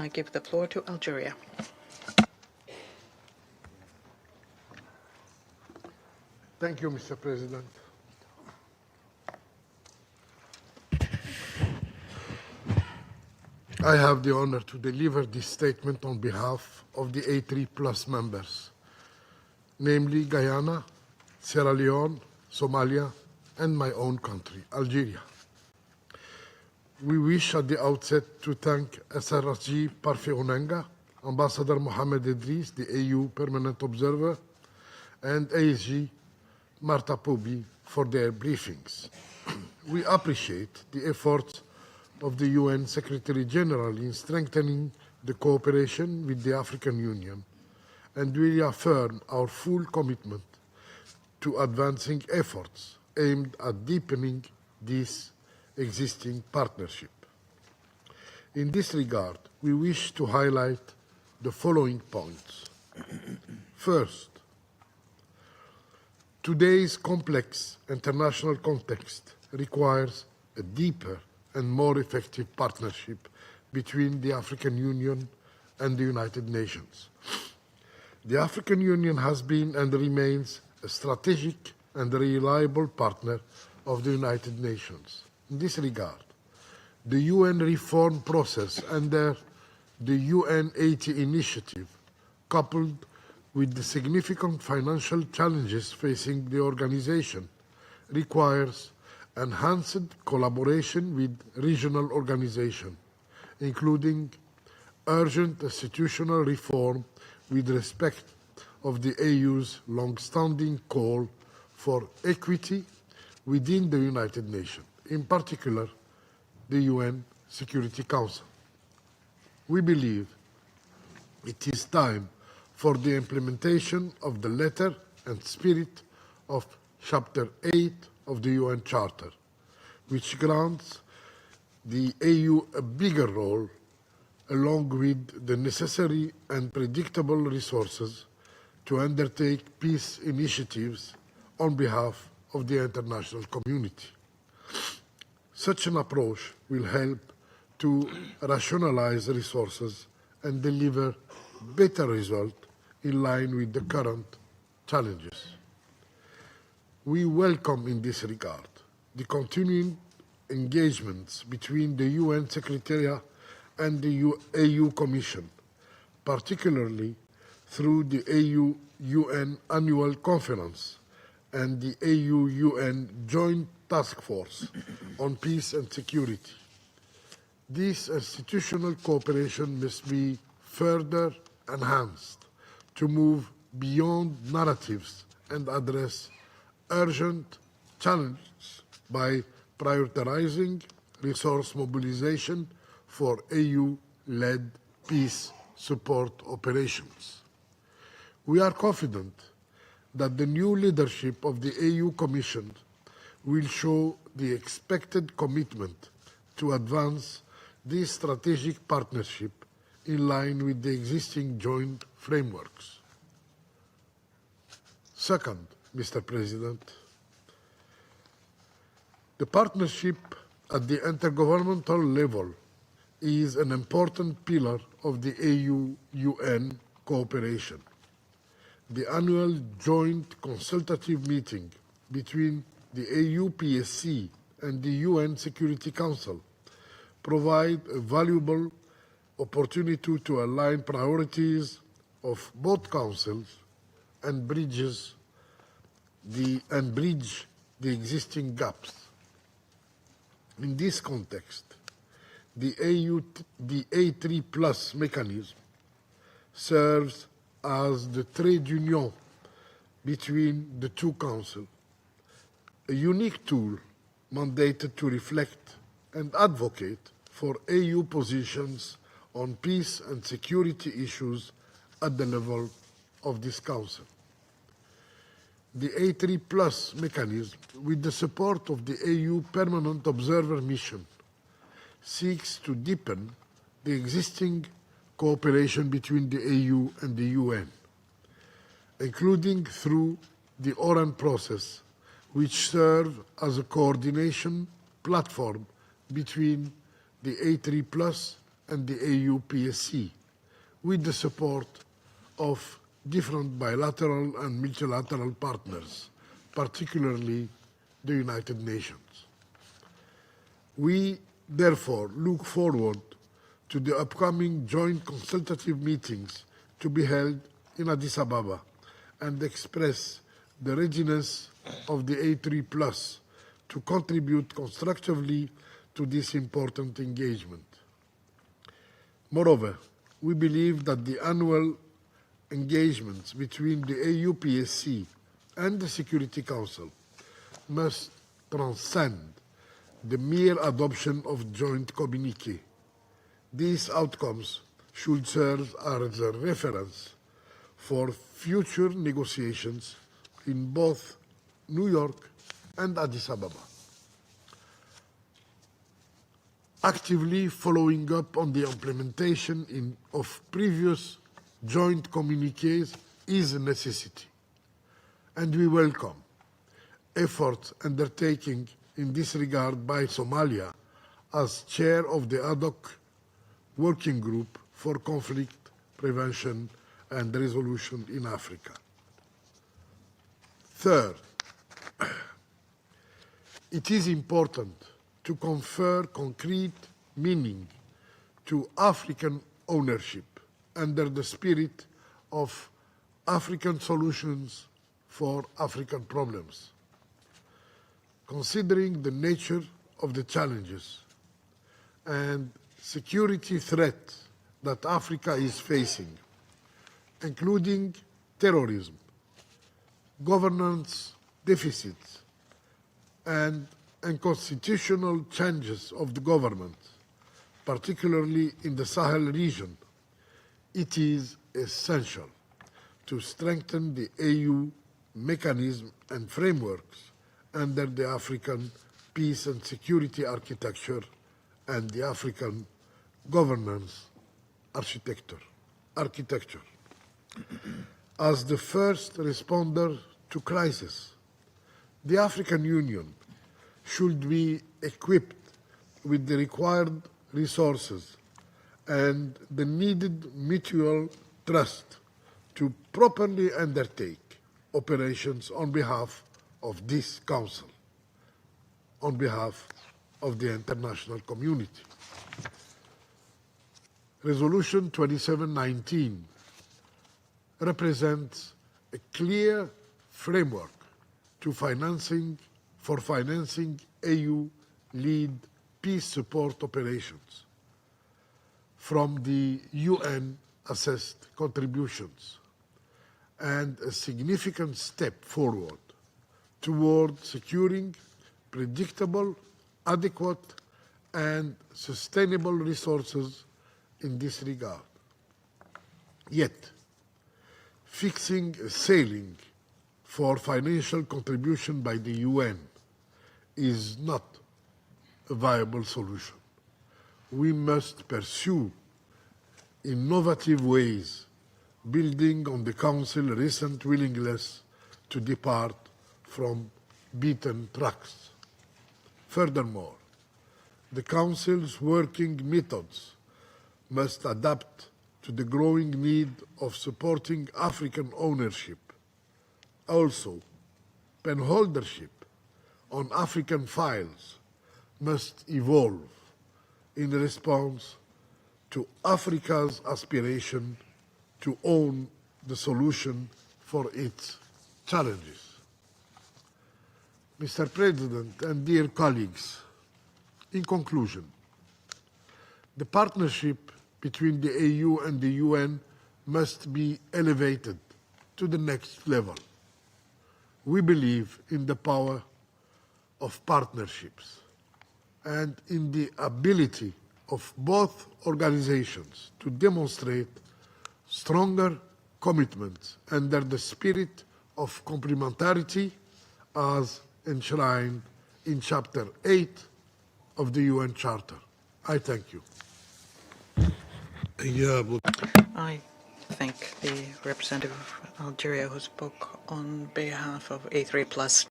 I give the floor to Algeria. Thank you, Mr. President. I have the honor to deliver this statement on behalf of the A3 Plus members, namely Guyana, Sierra Leone, Somalia, and my own country, Algeria. We wish at the outset to thank SRSG Parfait Onenga, Ambassador Mohamed Idris, the AU Permanent Observer, and ASG Marta Pobi for their briefings. We appreciate the efforts of the UN Secretary General in strengthening the cooperation with the African Union, and we reaffirm our full commitment to advancing efforts aimed at deepening this existing partnership. In this regard, we wish to highlight the following points. First, today's complex international context requires a deeper and more effective partnership between the African Union and the United Nations. The African Union has been and remains a strategic and reliable partner of the United Nations. In this regard, the UN reform process under the UN 80 initiative, coupled with the significant financial challenges facing the organization, requires enhanced collaboration with regional organizations, including urgent institutional reform with respect of the AU's long-standing call for equity within the United Nations, in particular the UN Security Council. We believe it is time for the implementation of the letter and spirit of Chapter 8 of the UN Charter, which grants the AU a bigger role along with the necessary and predictable resources to undertake peace initiatives on behalf of the international community. Such an approach will help to rationalize resources and deliver better results in line with the current challenges. We welcome in this regard the continuing engagements between the UN Secretariat and the AU Commission, particularly through the AU-UN Annual Conference and the AU-UN Joint Task Force on Peace and Security. This institutional cooperation must be further enhanced to move beyond narratives and address urgent challenges by prioritizing resource mobilization for AU-led peace support operations. We are confident that the new leadership of the AU Commission will show the expected commitment to advance this strategic partnership in line with the existing joint frameworks. Second, Mr. President, the partnership at the intergovernmental level is an important pillar of the AU-UN cooperation. The annual joint consultative meeting between the AU-PSC and the UN Security Council provide a valuable opportunity to align priorities of both councils and bridge the existing gaps. In this context, the A3 Plus mechanism serves as the trade union between the two councils, a unique tool mandated to reflect and advocate for AU positions on peace and security issues at the level of this council. The A3 Plus mechanism, with the support of the AU Permanent Observer Mission, seeks to deepen the existing cooperation between the AU and the UN, including through the Oran process, which serves as a coordination platform between the A3 Plus and the AU PSC, with the support of different bilateral and multilateral partners, particularly the United Nations. We therefore look forward to the upcoming joint consultative meetings to be held in Addis Ababa and express the readiness of the A3+ to contribute constructively to this important engagement. Moreover, we believe that the annual engagements between the AU PSC and the Security Council must transcend the mere adoption of joint communiqué. These outcomes should serve as a reference for future negotiations in both New York and Addis Ababa. Actively following up on the implementation of previous joint communiques is a necessity, and we welcome efforts undertaken in this regard by Somalia as chair of the ad hoc working group for conflict prevention and resolution in Africa. Third, it is important to confer concrete meaning to African ownership under the spirit of African solutions for African problems. Considering the nature of the challenges and security threats that Africa is facing, including terrorism, governance deficits, and unconstitutional changes of the government, particularly in the Sahel region, it is essential to strengthen the AU mechanism and frameworks under the African peace and security architecture and the African governance architecture. As the first responder to crisis, the African Union should be equipped with the required resources and the needed mutual trust to properly undertake operations on behalf of this Council, on behalf of the international community. Resolution 2719 represents a clear framework for financing AU-led peace support operations from the UN-assessed contributions, and a significant step forward toward securing predictable, adequate, and sustainable resources in this regard. Yet, fixing a ceiling for financial contribution by the UN is not a viable solution. We must pursue innovative ways, building on the Council's recent willingness to depart from beaten tracks. Furthermore, the Council's working methods must adapt to the growing need of supporting African ownership. Also, penholdership on African files must evolve in response to Africa's aspiration to own the solution for its challenges. Mr. President and dear colleagues, in conclusion, the partnership between the AU and the UN must be elevated to the next level. We believe in the power of partnerships and in the ability of both organizations to demonstrate stronger commitments under the spirit of complementarity as enshrined in Chapter 8 of the UN Charter. I thank you. I thank the representative of Algeria who spoke on behalf of A3+.